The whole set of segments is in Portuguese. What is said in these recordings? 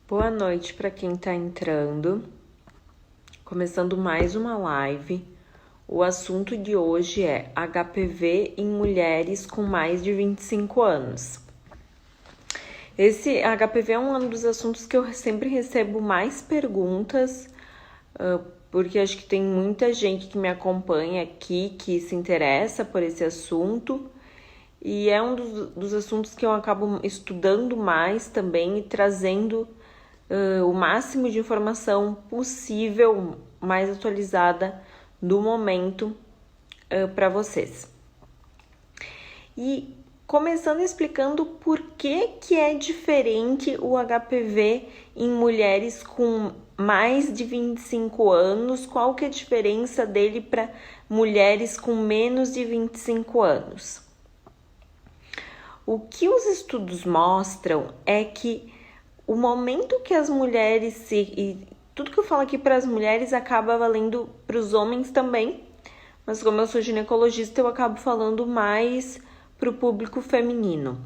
Boa noite para quem está entrando. Começando mais uma live. O assunto de hoje é HPV em mulheres com mais de 25 anos. Esse HPV é um dos assuntos que eu sempre recebo mais perguntas, porque acho que tem muita gente que me acompanha aqui, que se interessa por esse assunto. E é um dos assuntos que eu acabo estudando mais também e trazendo o máximo de informação possível, mais atualizada do momento para vocês. E começando explicando por que é diferente o HPV em mulheres com mais de 25 anos, qual que é a diferença dele para mulheres com menos de 25 anos. O que os estudos mostram é que o momento que as mulheres e tudo que eu falo aqui para as mulheres acaba valendo para os homens também, mas como eu sou ginecologista, eu acabo falando mais para o público feminino.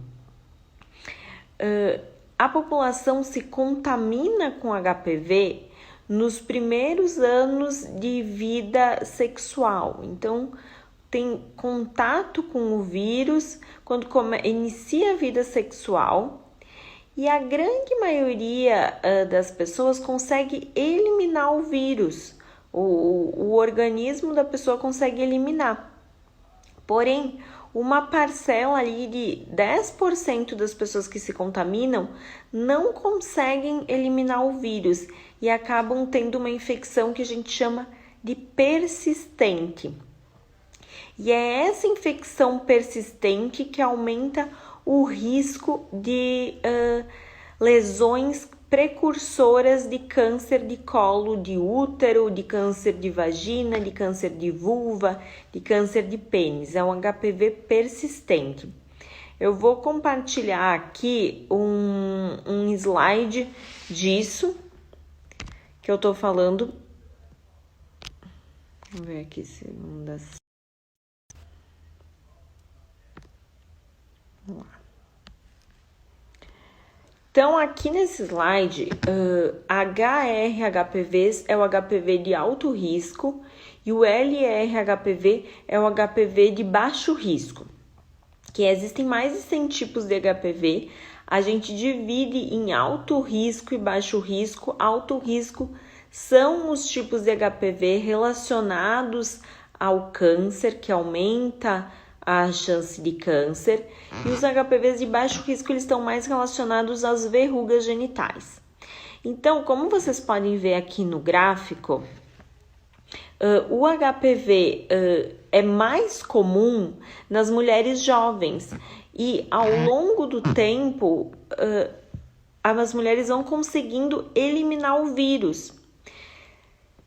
A população se contamina com HPV nos primeiros anos de vida sexual. Então, tem contato com o vírus quando inicia a vida sexual. E a grande maioria das pessoas consegue eliminar o vírus. O organismo da pessoa consegue eliminar. Porém, uma parcela ali de 10% das pessoas que se contaminam não conseguem eliminar o vírus e acabam tendo uma infecção que a gente chama de persistente. E é essa infecção persistente que aumenta o risco de lesões precursoras de câncer de colo de útero, de câncer de vagina, de câncer de vulva, de câncer de pênis. É um HPV persistente. Eu vou compartilhar aqui um slide disso que eu tô falando. Vamos ver aqui se não dá. Vamos lá. Então, aqui nesse slide, HR-HPVs é o HPV de alto risco e o LR-HPV é o HPV de baixo risco. Que existem mais de 100 tipos de HPV, a gente divide em alto risco e baixo risco. Alto risco são os tipos de HPV relacionados ao câncer, que aumenta a chance de câncer, e os HPVs de baixo risco eles estão mais relacionados às verrugas genitais. Então, como vocês podem ver aqui no gráfico, o HPV é mais comum nas mulheres jovens e ao longo do tempo as mulheres vão conseguindo eliminar o vírus.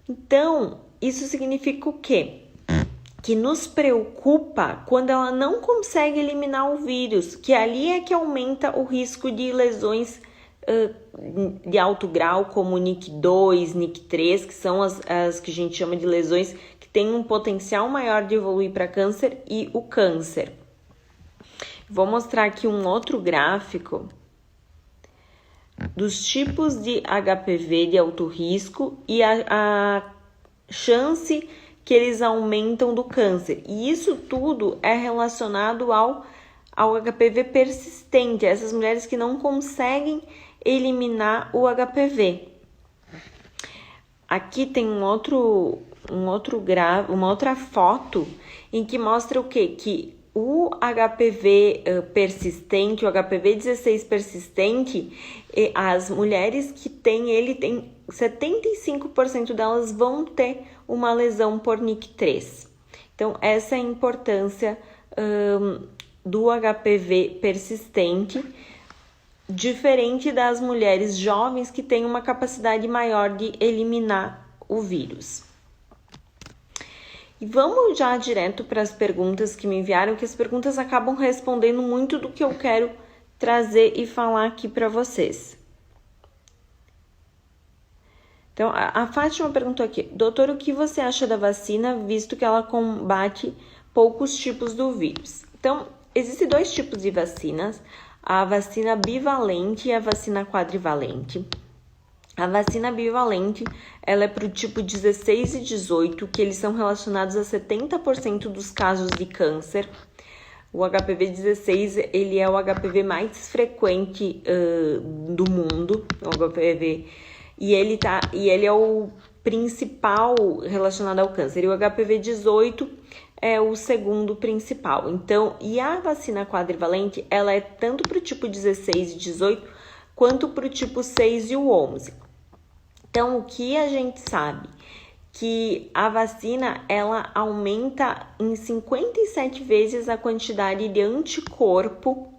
Então, isso significa o quê? Que nos preocupa quando ela não consegue eliminar o vírus, que ali é que aumenta o risco de lesões de alto grau, como NIC2, NIC3, que são as que a gente chama de lesões que têm um potencial maior de evoluir para câncer e o câncer. Vou mostrar aqui um outro gráfico dos tipos de HPV de alto risco e a chance que eles aumentam do câncer. E isso tudo é relacionado ao HPV persistente, essas mulheres que não conseguem eliminar o HPV. Aqui tem uma outra foto em que mostra o quê? Que o HPV persistente, o HPV 16 persistente, as mulheres que têm ele, 75% delas vão ter uma lesão por NIC3. Então, essa é a importância do HPV persistente, diferente das mulheres jovens que têm uma capacidade maior de eliminar o vírus. E vamos já direto para as perguntas que me enviaram, que as perguntas acabam respondendo muito do que eu quero trazer e falar aqui para vocês. Então, a Fátima perguntou aqui: doutor, o que você acha da vacina, visto que ela combate poucos tipos do vírus? Então, existem dois tipos de vacinas, a vacina bivalente e a vacina quadrivalente. A vacina bivalente, ela é para o tipo 16 e 18, que eles são relacionados a 70% dos casos de câncer. O HPV-16, ele é o HPV mais frequente do mundo, o HPV, e ele é o principal relacionado ao câncer. E o HPV-18 é o segundo principal. Então, e a vacina quadrivalente, ela é tanto para o tipo 16 e 18, quanto para o tipo 6 e o 11. Então, o que a gente sabe? Que a vacina, ela aumenta em 57 vezes a quantidade de anticorpo.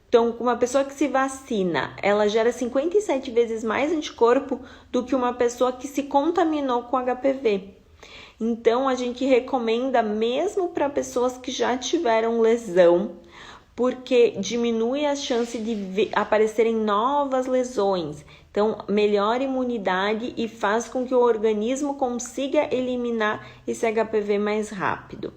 Então, uma pessoa que se vacina, ela gera 57 vezes mais anticorpo do que uma pessoa que se contaminou com HPV. Então, a gente recomenda mesmo para pessoas que já tiveram lesão, porque diminui a chance de aparecerem novas lesões. Então, melhora a imunidade e faz com que o organismo consiga eliminar esse HPV mais rápido.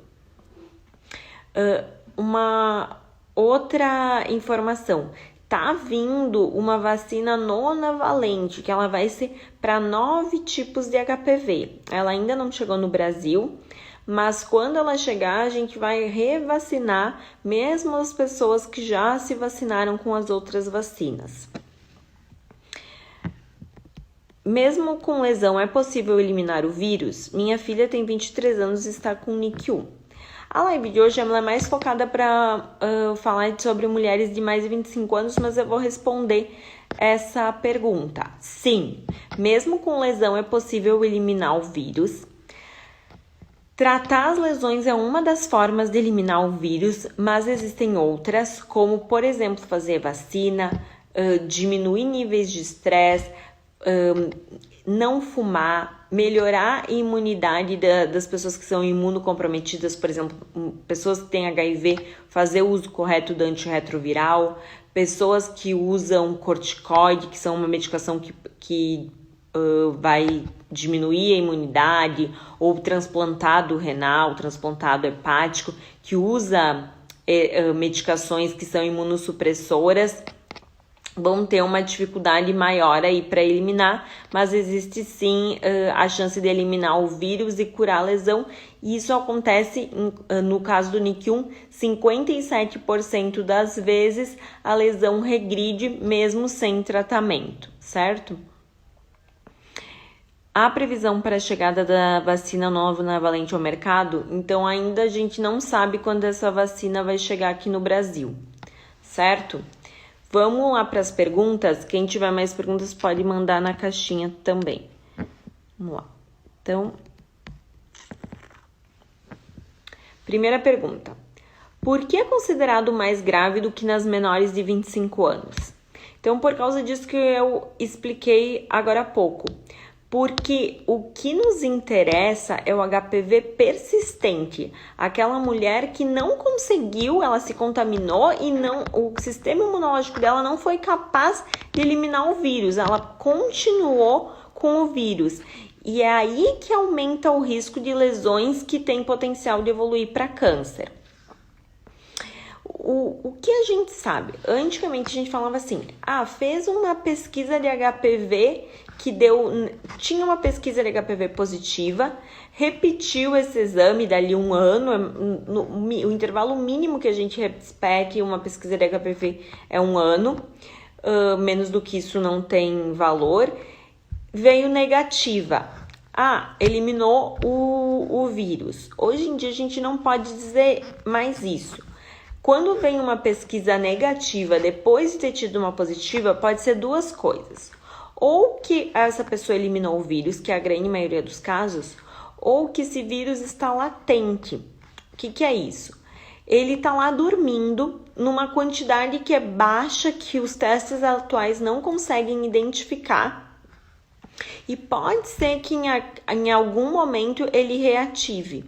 Uma outra informação. Tá vindo uma vacina nonavalente, que ela vai ser para 9 tipos de HPV. Ela ainda não chegou no Brasil, mas quando ela chegar, a gente vai revacinar mesmo as pessoas que já se vacinaram com as outras vacinas. Mesmo com lesão, é possível eliminar o vírus? Minha filha tem 23 anos e está com NIC1. A live de hoje é mais focada para falar sobre mulheres de mais de 25 anos, mas eu vou responder essa pergunta. Sim, mesmo com lesão é possível eliminar o vírus. Tratar as lesões é uma das formas de eliminar o vírus, mas existem outras, como, por exemplo, fazer vacina, diminuir níveis de estresse, não fumar, melhorar a imunidade das pessoas que são imunocomprometidas, por exemplo, pessoas que têm HIV, fazer o uso correto do antirretroviral, pessoas que usam corticoide, que são uma medicação que vai diminuir a imunidade, ou transplantado renal, transplantado hepático, que usa medicações que são imunossupressoras, vão ter uma dificuldade maior aí para eliminar, mas existe sim a chance de eliminar o vírus e curar a lesão, e isso acontece no caso do NIC1, 57% das vezes a lesão regride mesmo sem tratamento, certo? A previsão para a chegada da vacina nonavalente ao mercado, então ainda a gente não sabe quando essa vacina vai chegar aqui no Brasil, certo? Vamos lá para as perguntas. Quem tiver mais perguntas pode mandar na caixinha também. Vamos lá. Então, primeira pergunta. Por que é considerado mais grave do que nas menores de 25 anos? Então, por causa disso que eu expliquei agora há pouco. Porque o que nos interessa é o HPV persistente, aquela mulher que não conseguiu, ela se contaminou e o sistema imunológico dela não foi capaz de eliminar o vírus, ela continuou com o vírus. E é aí que aumenta o risco de lesões que têm potencial de evoluir para câncer. O que a gente sabe? Antigamente a gente falava assim, fez uma pesquisa de HPV tinha uma pesquisa de HPV positiva, repetiu esse exame dali um ano, o intervalo mínimo que a gente repete uma pesquisa de HPV é um ano, menos do que isso não tem valor, veio negativa. Eliminou o vírus. Hoje em dia a gente não pode dizer mais isso. Quando vem uma pesquisa negativa depois de ter tido uma positiva, pode ser duas coisas. Ou que essa pessoa eliminou o vírus, que é a grande maioria dos casos, ou que esse vírus está latente. O que é isso? Ele está lá dormindo numa quantidade que é baixa, que os testes atuais não conseguem identificar. E pode ser que em algum momento ele reative.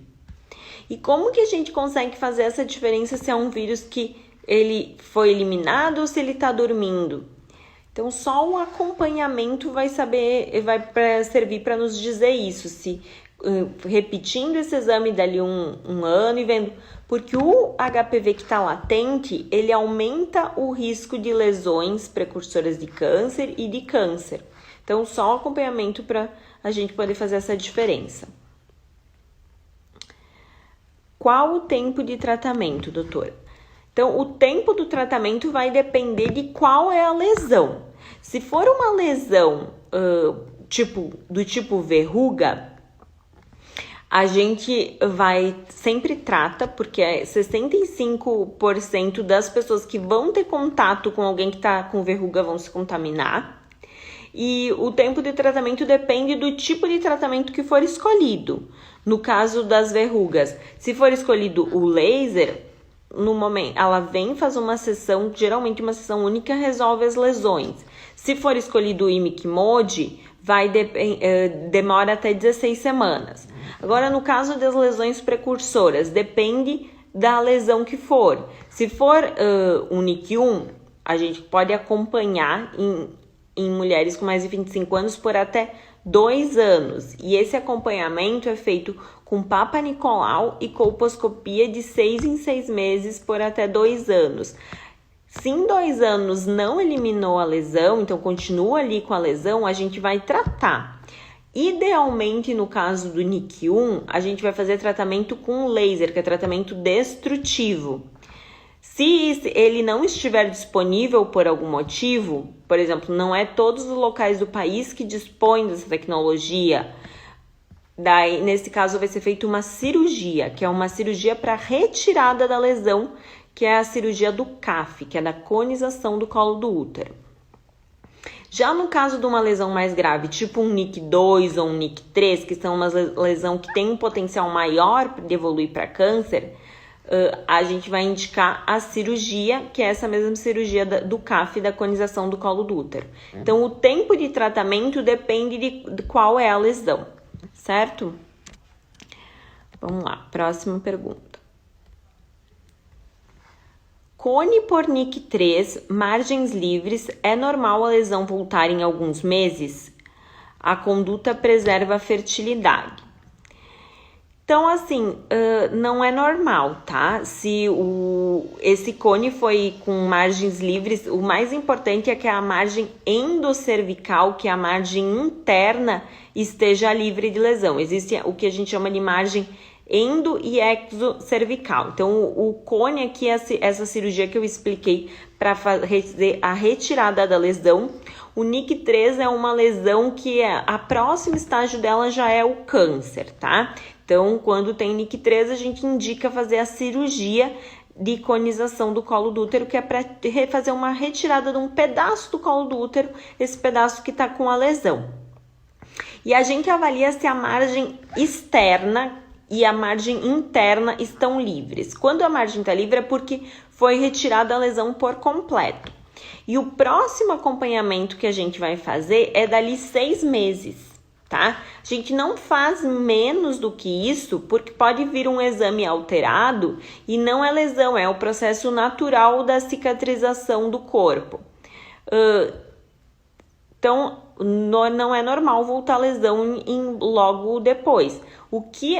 E como que a gente consegue fazer essa diferença se é um vírus que ele foi eliminado ou se ele está dormindo? Então, só o acompanhamento vai servir para nos dizer isso, se repetindo esse exame dali um ano e vendo, porque o HPV que está latente, ele aumenta o risco de lesões precursoras de câncer e de câncer. Então, só o acompanhamento para a gente poder fazer essa diferença. Qual o tempo de tratamento, doutora? Então, o tempo do tratamento vai depender de qual é a lesão. Se for uma lesão do tipo verruga, a gente sempre trata, porque 65% das pessoas que vão ter contato com alguém que está com verruga vão se contaminar. E o tempo de tratamento depende do tipo de tratamento que for escolhido. No caso das verrugas, se for escolhido o laser, no momento ela vem fazer uma sessão, geralmente uma sessão única, resolve as lesões. Se for escolhido o Imicmod, demora até 16 semanas. Agora, no caso das lesões precursoras, depende da lesão que for. Se for um NIC1, a gente pode acompanhar em mulheres com mais de 25 anos por até 2 anos. E esse acompanhamento é feito com Papa Nicolau e colposcopia de 6 em 6 meses por até 2 anos. Se em 2 anos não eliminou a lesão, então continua ali com a lesão, a gente vai tratar. Idealmente, no caso do NIC1, a gente vai fazer tratamento com laser, que é tratamento destrutivo. Se ele não estiver disponível por algum motivo, por exemplo, não é todos os locais do país que dispõem dessa tecnologia, daí nesse caso vai ser feita uma cirurgia, que é uma cirurgia para retirada da lesão, que é a cirurgia do CAF, que é da conização do colo do útero. Já no caso de uma lesão mais grave, tipo um NIC2 ou um NIC3, que são uma lesão que tem um potencial maior de evoluir para câncer, a gente vai indicar a cirurgia, que é essa mesma cirurgia do CAF, da conização do colo do útero. Então, o tempo de tratamento depende de qual é a lesão, certo? Vamos lá, próxima pergunta. Cone por NIC3, margens livres, é normal a lesão voltar em alguns meses? A conduta preserva a fertilidade. Então, assim, não é normal, tá? Se esse cone foi com margens livres, o mais importante é que a margem endocervical, que é a margem interna, esteja livre de lesão. Existe o que a gente chama de margem endo e exocervical. Então, o cone aqui é essa cirurgia que eu expliquei para fazer a retirada da lesão. O NIC3 é uma lesão que a próximo estágio dela já é o câncer, tá? Então, quando tem NIC3, a gente indica fazer a cirurgia de conização do colo do útero, que é para fazer uma retirada de um pedaço do colo do útero, esse pedaço que está com a lesão. E a gente avalia se a margem externa e a margem interna estão livres. Quando a margem está livre é porque foi retirada a lesão por completo. E o próximo acompanhamento que a gente vai fazer é dali 6 meses. Tá? A gente não faz menos do que isso, porque pode vir um exame alterado e não é lesão, é o processo natural da cicatrização do corpo. Então, não é normal voltar a lesão logo depois. O que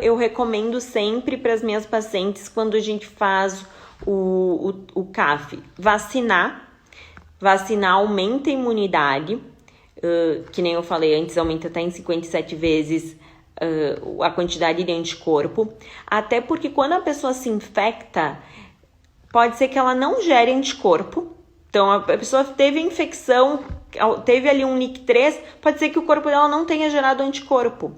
eu recomendo sempre para as minhas pacientes quando a gente faz o CAF? Vacinar aumenta a imunidade. Que nem eu falei antes, aumenta até em 57 vezes a quantidade de anticorpo. Até porque quando a pessoa se infecta, pode ser que ela não gere anticorpo. Então, a pessoa teve infecção, teve ali um NIC3, pode ser que o corpo dela não tenha gerado anticorpo.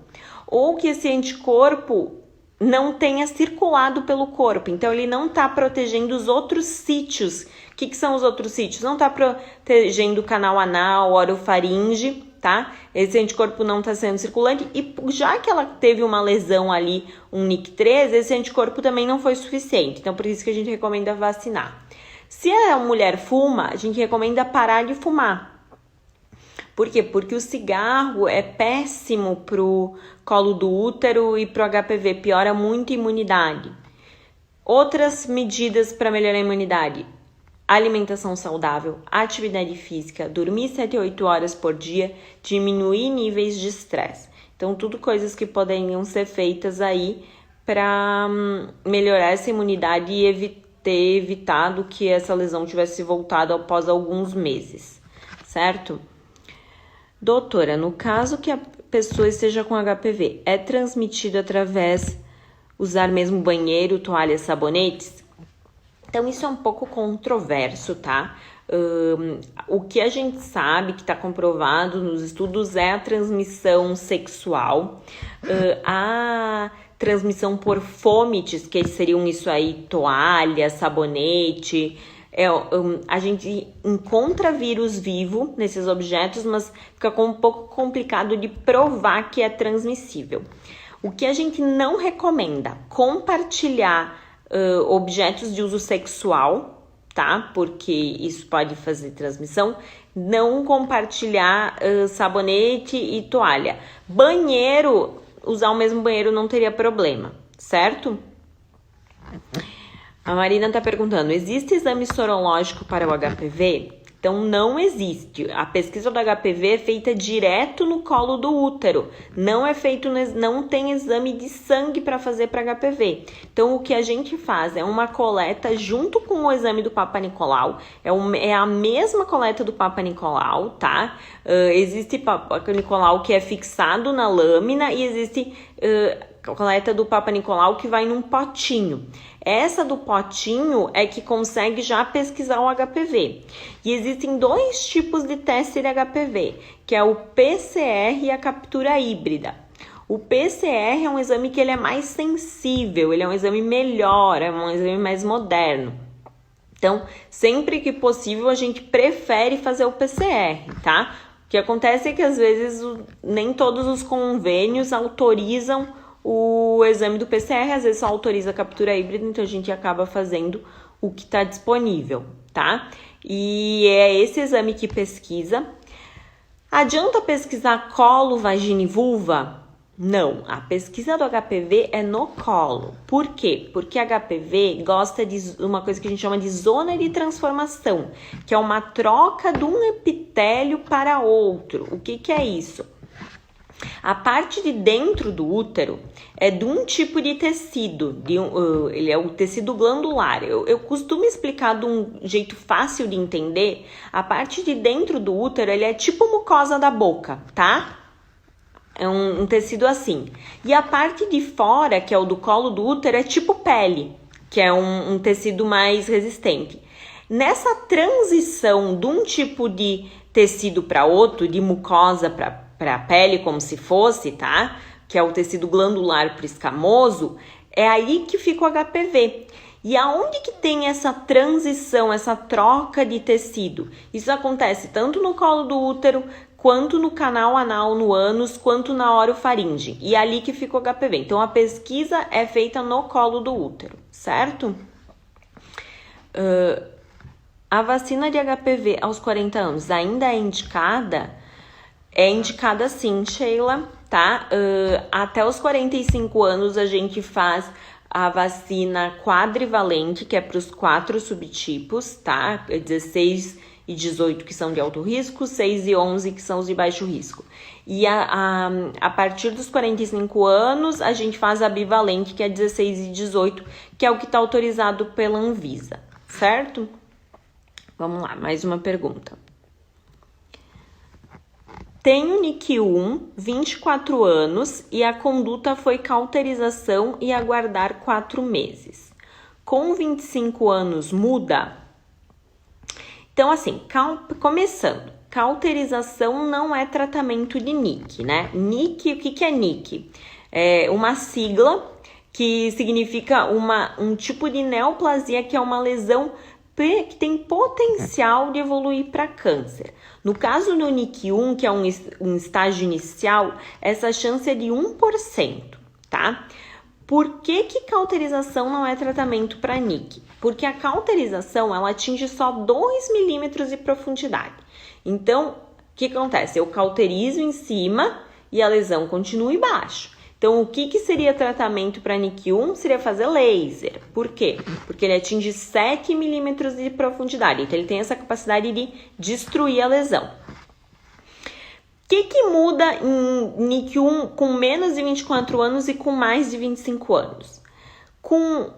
Ou que esse anticorpo não tenha circulado pelo corpo. Então, ele não está protegendo os outros sítios. O que são os outros sítios? Não está protegendo o canal anal, orofaringe, tá? Esse anticorpo não está sendo circulante. E já que ela teve uma lesão ali, um NIC3, esse anticorpo também não foi suficiente. Então, por isso que a gente recomenda vacinar. Se a mulher fuma, a gente recomenda parar de fumar. Por quê? Porque o cigarro é péssimo pro colo do útero e pro HPV, piora muito a imunidade. Outras medidas para melhorar a imunidade: alimentação saudável, atividade física, dormir 7 a 8 horas por dia, diminuir níveis de estresse. Então, tudo coisas que poderiam ser feitas aí para melhorar essa imunidade e ter evitado que essa lesão tivesse voltado após alguns meses, certo? Doutora, no caso que a pessoa esteja com HPV, é transmitido através usar mesmo banheiro, toalhas, sabonetes? Então, isso é um pouco controverso, tá? O que a gente sabe que está comprovado nos estudos é a transmissão sexual, a transmissão por fomites, que seriam isso aí, toalha, sabonete. A gente encontra vírus vivo nesses objetos, mas fica um pouco complicado de provar que é transmissível. O que a gente não recomenda, compartilhar objetos de uso sexual, tá? Porque isso pode fazer transmissão. Não compartilhar sabonete e toalha. Banheiro, usar o mesmo banheiro não teria problema, certo? A Marina está perguntando, existe exame sorológico para o HPV? Então, não existe. A pesquisa do HPV é feita direto no colo do útero. Não tem exame de sangue para fazer para HPV. Então, o que a gente faz é uma coleta junto com o exame do Papa Nicolau. É a mesma coleta do Papa Nicolau, tá? Existe Papa Nicolau que é fixado na lâmina e existe a coleta do Papa Nicolau que vai num potinho. Essa do potinho é que consegue já pesquisar o HPV. E existem 2 tipos de teste de HPV, que é o PCR e a captura híbrida. O PCR é um exame que ele é mais sensível, ele é um exame melhor, é um exame mais moderno. Então, sempre que possível, a gente prefere fazer o PCR, tá? O que acontece é que às vezes nem todos os convênios autorizam o exame do PCR, às vezes só autoriza a captura híbrida, então a gente acaba fazendo o que está disponível, tá? E é esse exame que pesquisa. Adianta pesquisar colo, vagina e vulva? Não, a pesquisa do HPV é no colo. Por quê? Porque HPV gosta de uma coisa que a gente chama de zona de transformação, que é uma troca de um epitélio para outro. O que é isso? A parte de dentro do útero é de um tipo de tecido, ele é o tecido glandular. Eu costumo explicar de um jeito fácil de entender. A parte de dentro do útero, ele é tipo mucosa da boca, tá? É um tecido assim. E a parte de fora, que é o do colo do útero, é tipo pele, que é um tecido mais resistente. Nessa transição de um tipo de tecido para outro, de mucosa para a pele como se fosse, tá? Que é o tecido glandular para escamoso, é aí que fica o HPV. E aonde que tem essa transição, essa troca de tecido? Isso acontece tanto no colo do útero, quanto no canal anal, no ânus, quanto na orofaringe. E é ali que fica o HPV. Então, a pesquisa é feita no colo do útero, certo? A vacina de HPV aos 40 anos ainda é indicada? É indicada sim, Sheila, tá? Até os 45 anos a gente faz a vacina quadrivalente, que é para os 4 subtipos, tá? 16 e 18 que são de alto risco, 6 e 11 que são os de baixo risco. E a partir dos 45 anos a gente faz a bivalente, que é 16 e 18, que é o que está autorizado pela Anvisa, certo? Vamos lá, mais uma pergunta. Tenho NIC1, 24 anos e a conduta foi cauterização e aguardar 4 meses. Com 25 anos muda? Então, assim, começando, cauterização não é tratamento de NIC, né? NIC, o que é NIC? É uma sigla que significa um tipo de neoplasia, que é uma lesão que tem potencial de evoluir para câncer. No caso do NIC1, que é um estágio inicial, essa chance é de 1%, tá? Por que cauterização não é tratamento para NIC? Porque a cauterização, ela atinge só 2 milímetros de profundidade. Então, o que acontece? Eu cauterizo em cima e a lesão continua embaixo. Então, o que seria tratamento para NIC1? Seria fazer laser. Por quê? Porque ele atinge 7 milímetros de profundidade. Então, ele tem essa capacidade de destruir a lesão. que muda em NIC1 com menos de 24 anos e com mais de 25 anos? Com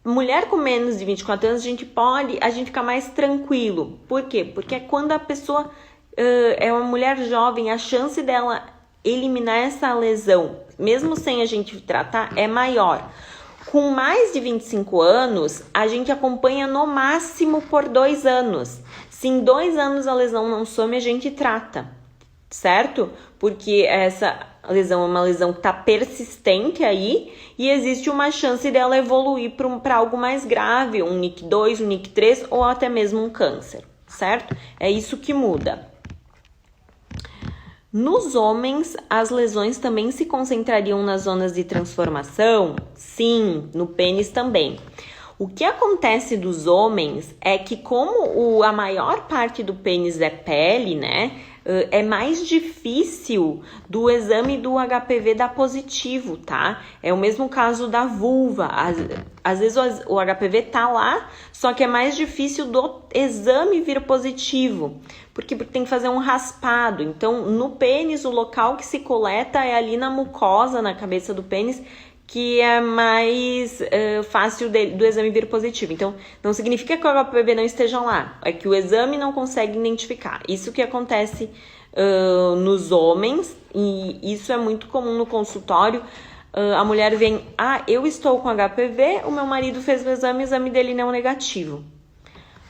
mulher com menos de 24 anos, a gente fica mais tranquilo. Por quê? Porque é quando a pessoa é uma mulher jovem, a chance dela eliminar essa lesão, mesmo sem a gente tratar, é maior. Com mais de 25 anos, a gente acompanha no máximo por 2 anos. Se em 2 anos a lesão não some, a gente trata, certo? Porque essa lesão é uma lesão que está persistente aí e existe uma chance dela evoluir para algo mais grave, um NIC2, um NIC3 ou até mesmo um câncer, certo? É isso que muda. Nos homens, as lesões também se concentrariam nas zonas de transformação? Sim, no pênis também. O que acontece dos homens é que como a maior parte do pênis é pele, né? É mais difícil do exame do HPV dar positivo, tá? É o mesmo caso da vulva. Às vezes o HPV tá lá, só que é mais difícil do exame vir positivo. Porque tem que fazer um raspado. Então, no pênis, o local que se coleta é ali na mucosa, na cabeça do pênis, que é mais fácil do exame vir positivo. Então, não significa que o HPV não esteja lá, é que o exame não consegue identificar. Isso que acontece nos homens, e isso é muito comum no consultório. A mulher vem, eu estou com HPV, o meu marido fez o exame dele não é negativo.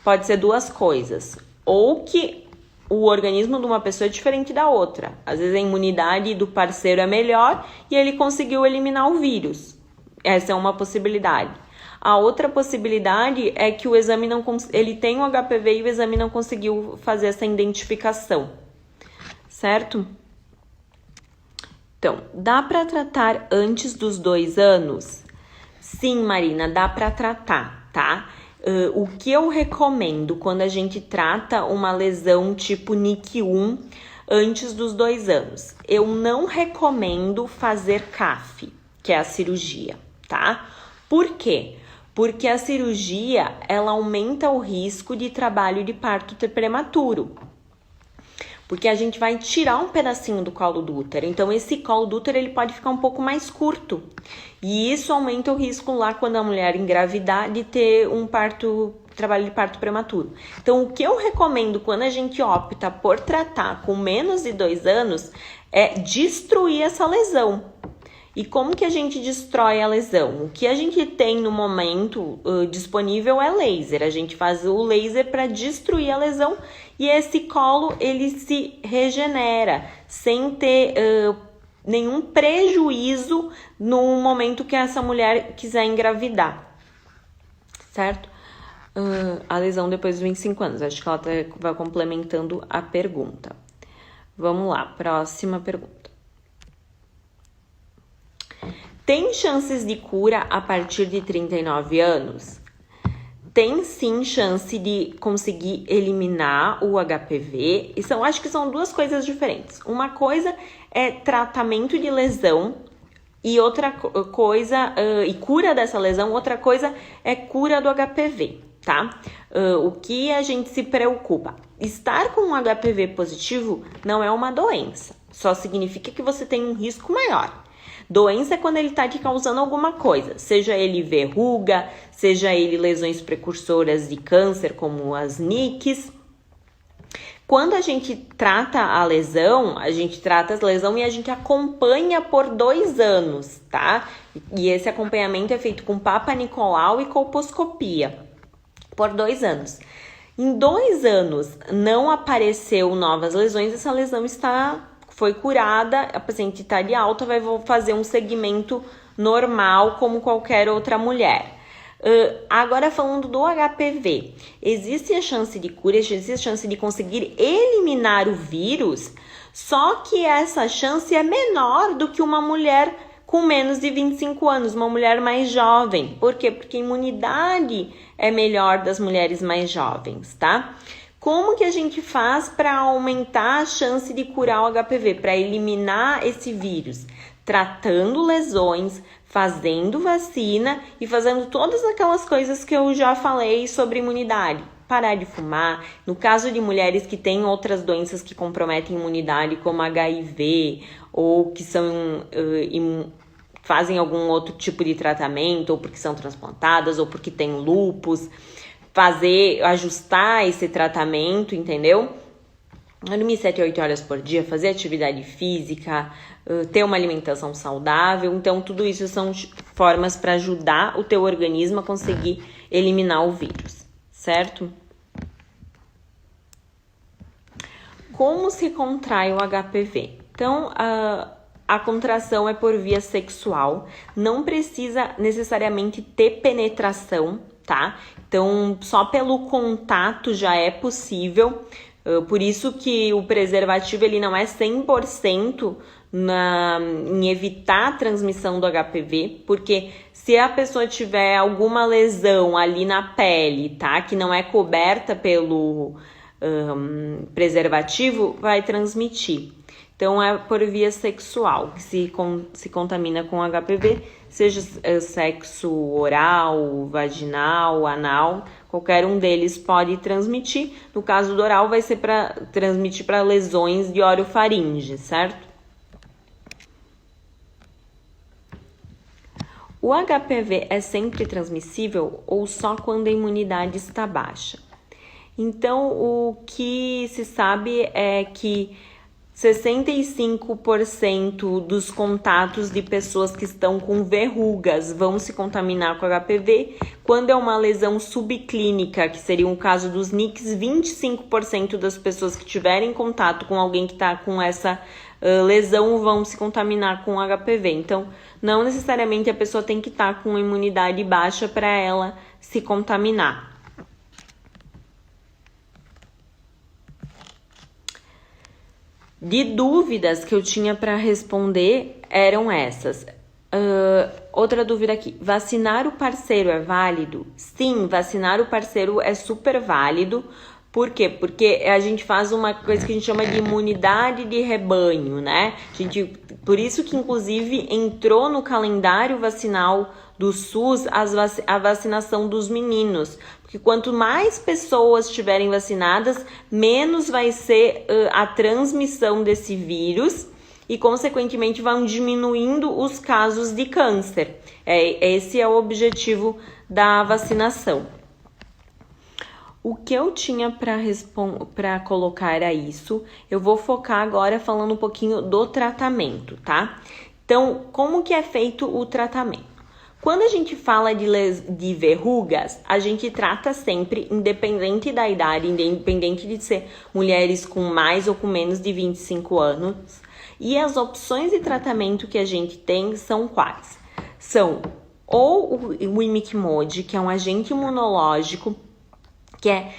Pode ser duas coisas, ou que o organismo de uma pessoa é diferente da outra. Às vezes a imunidade do parceiro é melhor e ele conseguiu eliminar o vírus. Essa é uma possibilidade. A outra possibilidade é que o exame ele tem o HPV e o exame não conseguiu fazer essa identificação. Certo? Então, dá para tratar antes dos 2 anos? Sim, Marina, dá para tratar, tá? O que eu recomendo quando a gente trata uma lesão tipo NIC1 antes dos 2 anos? Eu não recomendo fazer CAF, que é a cirurgia, tá? Por quê? Porque a cirurgia, ela aumenta o risco de trabalho de parto prematuro. Porque a gente vai tirar um pedacinho do colo do útero. Então, esse colo do útero ele pode ficar um pouco mais curto. E isso aumenta o risco lá quando a mulher engravidar de ter trabalho de parto prematuro. Então, o que eu recomendo quando a gente opta por tratar com menos de 2 anos é destruir essa lesão. E como que a gente destrói a lesão? O que a gente tem no momento disponível é laser. A gente faz o laser para destruir a lesão e esse colo ele se regenera sem ter nenhum prejuízo no momento que essa mulher quiser engravidar, certo? A lesão depois dos 25 anos. Acho que ela vai complementando a pergunta. Vamos lá, próxima pergunta. Tem chances de cura a partir de 39 anos? Tem sim chance de conseguir eliminar o HPV. Acho que são duas coisas diferentes. Uma coisa é tratamento de lesão e outra coisa, e cura dessa lesão, outra coisa é cura do HPV, tá? O que a gente se preocupa? Estar com um HPV positivo não é uma doença, só significa que você tem um risco maior. Doença é quando ele está te causando alguma coisa, seja ele verruga, seja ele lesões precursoras de câncer, como as NICs. Quando a gente trata a lesão e a gente acompanha por 2 anos, tá? E esse acompanhamento é feito com Papa Nicolau e colposcopia, por 2 anos. Em 2 anos não apareceu novas lesões, essa lesão foi curada, a paciente está de alta, vai fazer um segmento normal como qualquer outra mulher. Agora falando do HPV, existe a chance de cura, existe a chance de conseguir eliminar o vírus, só que essa chance é menor do que uma mulher com menos de 25 anos, uma mulher mais jovem. Por quê? Porque a imunidade é melhor das mulheres mais jovens, tá? Como que a gente faz para aumentar a chance de curar o HPV, para eliminar esse vírus? Tratando lesões, fazendo vacina e fazendo todas aquelas coisas que eu já falei sobre imunidade. parar de fumar. No caso de mulheres que têm outras doenças que comprometem a imunidade, como HIV, ou que são fazem algum outro tipo de tratamento, ou porque são transplantadas, ou porque têm lúpus, ajustar esse tratamento, entendeu? Dormir 7 a 8 horas por dia, fazer atividade física, ter uma alimentação saudável. Então, tudo isso são formas para ajudar o teu organismo a conseguir eliminar o vírus, certo? Como se contrai o HPV? Então, a contração é por via sexual, não precisa necessariamente ter penetração, tá? Então, só pelo contato já é possível. Por isso que o preservativo ele não é 100% em evitar a transmissão do HPV, porque se a pessoa tiver alguma lesão ali na pele, tá, que não é coberta pelo preservativo, vai transmitir. Então, é por via sexual que se contamina com HPV, seja sexo oral, vaginal, anal, qualquer um deles pode transmitir. No caso do oral, vai ser para transmitir para lesões de orofaringe, certo? O HPV é sempre transmissível ou só quando a imunidade está baixa? Então, o que se sabe é que 65% dos contatos de pessoas que estão com verrugas vão se contaminar com HPV. Quando é uma lesão subclínica, que seria um caso dos NICs, 25% das pessoas que tiverem contato com alguém que está com essa lesão vão se contaminar com HPV. Então, não necessariamente a pessoa tem que estar com imunidade baixa para ela se contaminar. De dúvidas que eu tinha para responder eram essas. Outra dúvida aqui, vacinar o parceiro é válido? Sim, vacinar o parceiro é super válido. Por quê? Porque a gente faz uma coisa que a gente chama de imunidade de rebanho, né? Por isso que, inclusive, entrou no calendário vacinal do SUS a vacinação dos meninos. Porque quanto mais pessoas estiverem vacinadas, menos vai ser a transmissão desse vírus e, consequentemente, vão diminuindo os casos de câncer. Esse é o objetivo da vacinação. O que eu tinha para colocar era isso. Eu vou focar agora falando um pouquinho do tratamento, tá? Então, como que é feito o tratamento? Quando a gente fala de verrugas, a gente trata sempre, independente da idade, independente de ser mulheres com mais ou com menos de 25 anos. E as opções de tratamento que a gente tem são quais? São ou o Imiquimod, que é um agente imunológico, que é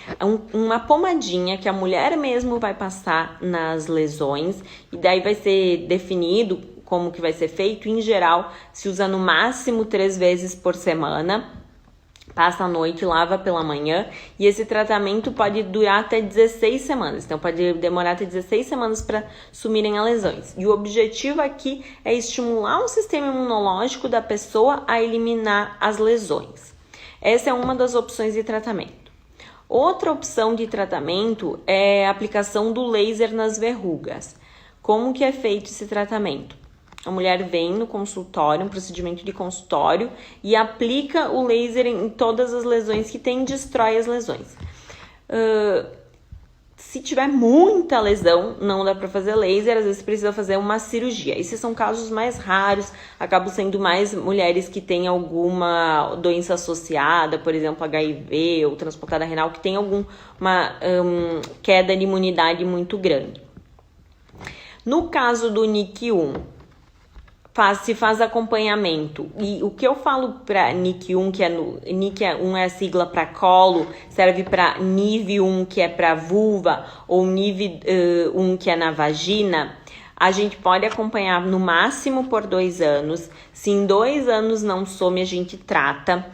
uma pomadinha que a mulher mesmo vai passar nas lesões, e daí vai ser definido como que vai ser feito. Em geral, se usa no máximo 3 vezes por semana, passa a noite, lava pela manhã, e esse tratamento pode durar até 16 semanas, então pode demorar até 16 semanas para sumirem as lesões. E o objetivo aqui é estimular o sistema imunológico da pessoa a eliminar as lesões. Essa é uma das opções de tratamento. Outra opção de tratamento é a aplicação do laser nas verrugas. Como que é feito esse tratamento? A mulher vem no consultório, um procedimento de consultório, e aplica o laser em todas as lesões que tem, destrói as lesões. Se tiver muita lesão, não dá para fazer laser, às vezes precisa fazer uma cirurgia. Esses são casos mais raros, acabam sendo mais mulheres que têm alguma doença associada, por exemplo, HIV ou transplantada renal, que tem alguma queda de imunidade muito grande. No caso do NIC1, se faz acompanhamento. E o que eu falo para NIC1, que NIC1 é a sigla para colo, serve para NIV1, que é para vulva, ou NIV1, que é na vagina, a gente pode acompanhar no máximo por 2 anos. Se em 2 anos não some, a gente trata.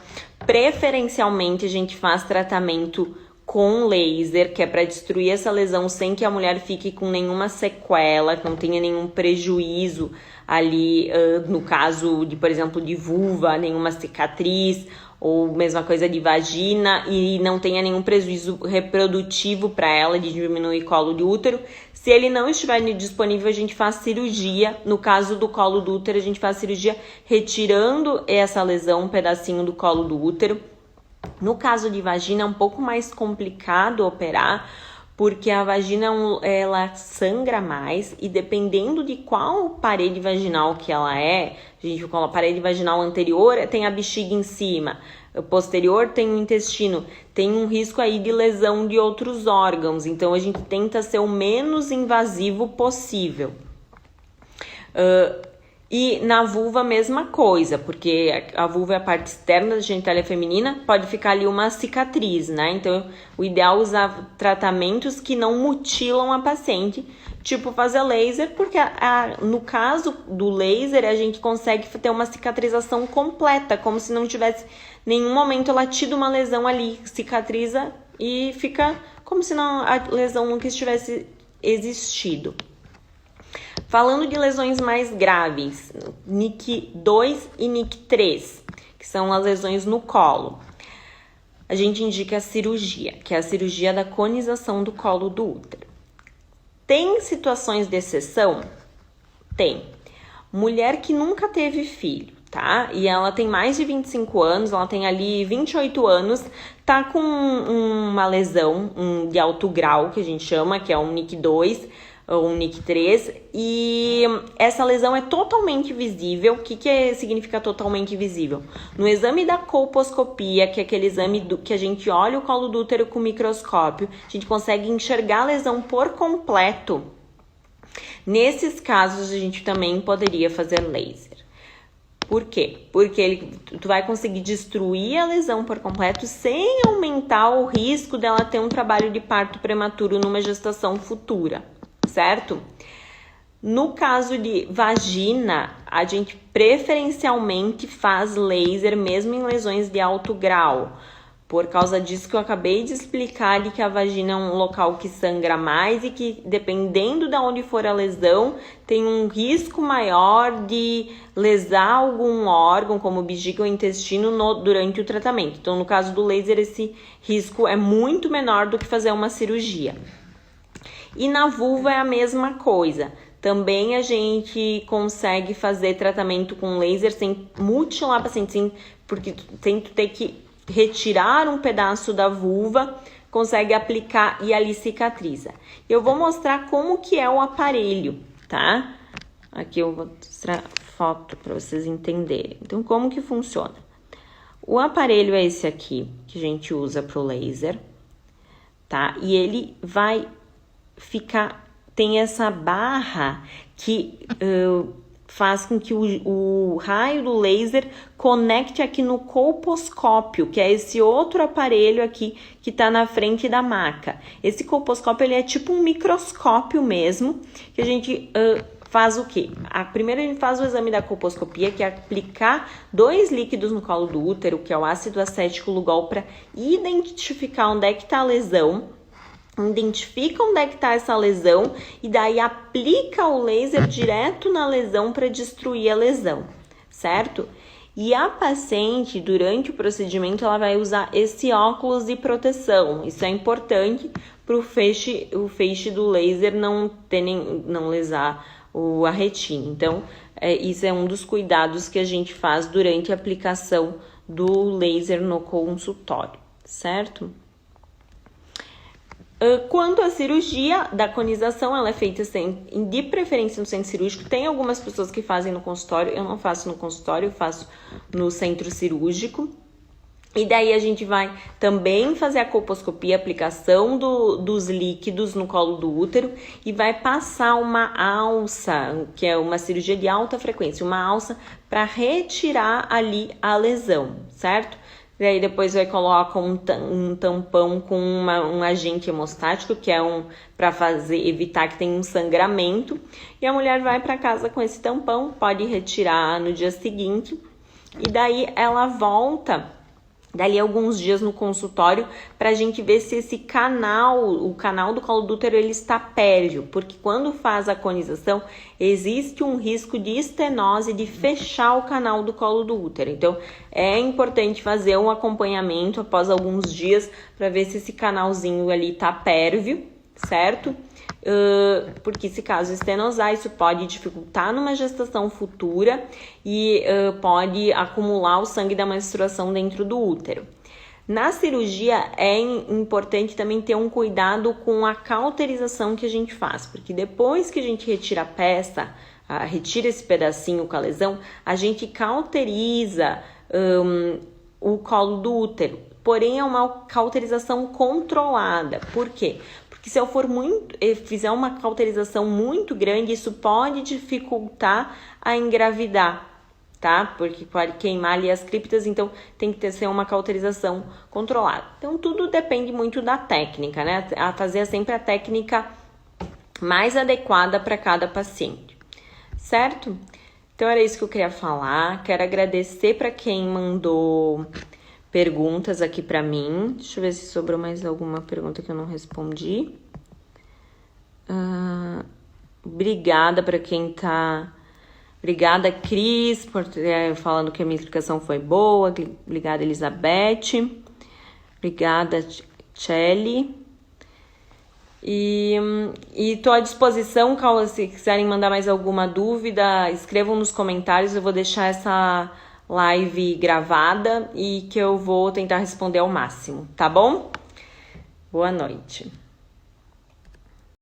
Preferencialmente, a gente faz tratamento com laser, que é para destruir essa lesão sem que a mulher fique com nenhuma sequela, que não tenha nenhum prejuízo ali, no caso de, por exemplo, de vulva, nenhuma cicatriz, ou mesma coisa de vagina, e não tenha nenhum prejuízo reprodutivo para ela de diminuir colo de útero. Se ele não estiver disponível, a gente faz cirurgia. No caso do colo do útero, a gente faz cirurgia retirando essa lesão, um pedacinho do colo do útero. No caso de vagina, é um pouco mais complicado operar, porque a vagina ela sangra mais, e dependendo de qual parede vaginal que ela é, a gente fala, a parede vaginal anterior tem a bexiga em cima, a posterior tem o intestino, tem um risco aí de lesão de outros órgãos, então a gente tenta ser o menos invasivo possível. E na vulva a mesma coisa, porque a vulva é a parte externa da genitália feminina, pode ficar ali uma cicatriz, né? Então, o ideal é usar tratamentos que não mutilam a paciente, tipo fazer laser, porque no caso do laser a gente consegue ter uma cicatrização completa, como se não tivesse nenhum momento ela tido uma lesão ali, cicatriza e fica como se a lesão nunca estivesse existido. Falando de lesões mais graves, NIC 2 e NIC 3, que são as lesões no colo, a gente indica a cirurgia, que é a cirurgia da conização do colo do útero. Tem situações de exceção? Tem. Mulher que nunca teve filho, tá? E ela tem mais de 25 anos, ela tem ali 28 anos, tá com uma lesão de alto grau, que a gente chama, que é um NIC 2, ou um NIC 3, e essa lesão é totalmente visível. O que significa totalmente visível? No exame da colposcopia, que é aquele exame que a gente olha o colo do útero com microscópio, a gente consegue enxergar a lesão por completo. Nesses casos, a gente também poderia fazer laser. Por quê? Porque tu vai conseguir destruir a lesão por completo sem aumentar o risco dela ter um trabalho de parto prematuro numa gestação futura. Certo? No caso de vagina, a gente preferencialmente faz laser mesmo em lesões de alto grau, por causa disso que eu acabei de explicar, de que a vagina é um local que sangra mais e que, dependendo de onde for a lesão, tem um risco maior de lesar algum órgão, como bexiga ou intestino, durante o tratamento. Então, no caso do laser, esse risco é muito menor do que fazer uma cirurgia. E na vulva é a mesma coisa. Também a gente consegue fazer tratamento com laser sem mutilar a paciente, porque sem tu ter que retirar um pedaço da vulva, consegue aplicar e ali cicatriza. Eu vou mostrar como que é o aparelho, tá? Aqui eu vou mostrar foto para vocês entenderem. Então, como que funciona? O aparelho é esse aqui, que a gente usa pro laser, tá? E ele vai tem essa barra que faz com que o raio do laser conecte aqui no colposcópio, que é esse outro aparelho aqui que tá na frente da maca. Esse colposcópio, ele é tipo um microscópio mesmo, que a gente faz o quê? Primeiro a gente faz o exame da colposcopia, que é aplicar 2 líquidos no colo do útero, que é o ácido acético Lugol, para identificar onde é que tá a lesão. Identifica onde é que está essa lesão e daí aplica o laser direto na lesão para destruir a lesão, certo? E a paciente, durante o procedimento, ela vai usar esse óculos de proteção. Isso é importante para o feixe do laser não lesar a retina. Então, isso é um dos cuidados que a gente faz durante a aplicação do laser no consultório, certo? Quanto à cirurgia da conização, ela é feita de preferência no centro cirúrgico. Tem algumas pessoas que fazem no consultório, eu não faço no consultório, eu faço no centro cirúrgico. E daí a gente vai também fazer a colposcopia, a aplicação dos líquidos no colo do útero e vai passar uma alça, que é uma cirurgia de alta frequência, uma alça para retirar ali a lesão, certo? E aí depois vai colocar um tampão com um agente hemostático, que é para evitar que tenha um sangramento. E a mulher vai para casa com esse tampão, pode retirar no dia seguinte. E daí ela volta dali alguns dias no consultório para a gente ver se esse canal, o canal do colo do útero, ele está pérvio, porque quando faz a conização existe um risco de estenose, de fechar o canal do colo do útero. Então é importante fazer um acompanhamento após alguns dias para ver se esse canalzinho ali está pérvio, certo? Porque se caso estenosar, isso pode dificultar numa gestação futura e pode acumular o sangue da menstruação dentro do útero. Na cirurgia é importante também ter um cuidado com a cauterização que a gente faz, porque depois que a gente retira a peça, retira esse pedacinho com a lesão, a gente cauteriza o colo do útero. Porém, é uma cauterização controlada. Por quê? Porque se eu fizer uma cauterização muito grande, isso pode dificultar a engravidar, tá? Porque pode queimar ali as criptas, então tem que ser uma cauterização controlada. Então, tudo depende muito da técnica, né? A fazer sempre a técnica mais adequada para cada paciente, certo? Então, era isso que eu queria falar. Quero agradecer para quem mandou perguntas aqui para mim. Deixa eu ver se sobrou mais alguma pergunta que eu não respondi. Obrigada para quem tá... Obrigada, Cris, por falando que a minha explicação foi boa. Obrigada, Elizabeth. Obrigada, Shelly. E tô à disposição, se quiserem mandar mais alguma dúvida, escrevam nos comentários. Eu vou deixar essa live gravada e que eu vou tentar responder ao máximo, tá bom? Boa noite.